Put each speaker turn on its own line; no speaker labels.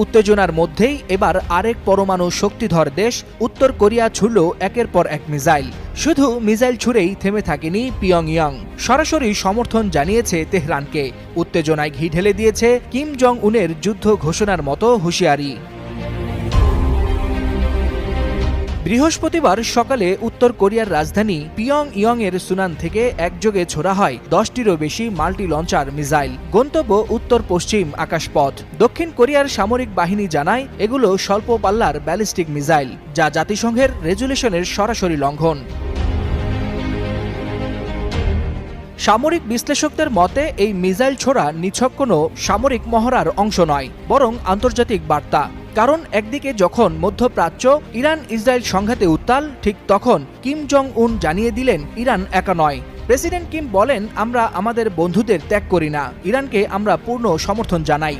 উত্তেজনার মধ্যেই এবার আরেক পরমাণু শক্তিধর দেশ উত্তর কোরিয়া ছুড়ল একের পর এক মিসাইল। শুধু মিসাইল ছুড়েই থেমে থাকেনি পিয়ংইয়ং, সরাসরি সমর্থন জানিয়েছে তেহরানকে। উত্তেজনায় ঘি ঢেলে দিয়েছে কিম জং উনের যুদ্ধ ঘোষণার মতো হুঁশিয়ারি। বৃহস্পতিবার সকালে উত্তর কোরিয়ার রাজধানী পিয়ংইয়ং এর সুনান থেকে একযোগে ছোড়া হয় 10টিরও বেশি মাল্টি লঞ্চার মিসাইল। গন্তব্য উত্তর পশ্চিম আকাশপথ। দক্ষিণ কোরিয়ার সামরিক বাহিনী জানায় এগুলো স্বল্প পাল্লার ব্যালিস্টিক মিসাইল, যা জাতিসংঘের রেজুলেশনের সরাসরি লঙ্ঘন। সামরিক বিশ্লেষকদের মতে এই মিসাইল ছোড়া নিছক কোনো সামরিক মহড়ার অংশ নয়, বরং আন্তর্জাতিক বার্তা। কারণ একদিকে যখন মধ্যপ্রাচ্য ইরান ইসরায়েল সংঘাতে উত্তাল, ঠিক তখন কিম জং উন জানিয়ে দিলেন ইরান একা নয়। প্রেসিডেন্ট কিম বলেন, আমরা আমাদের বন্ধুদের ত্যাগ করি না, ইরানকে আমরা পূর্ণ সমর্থন জানাই।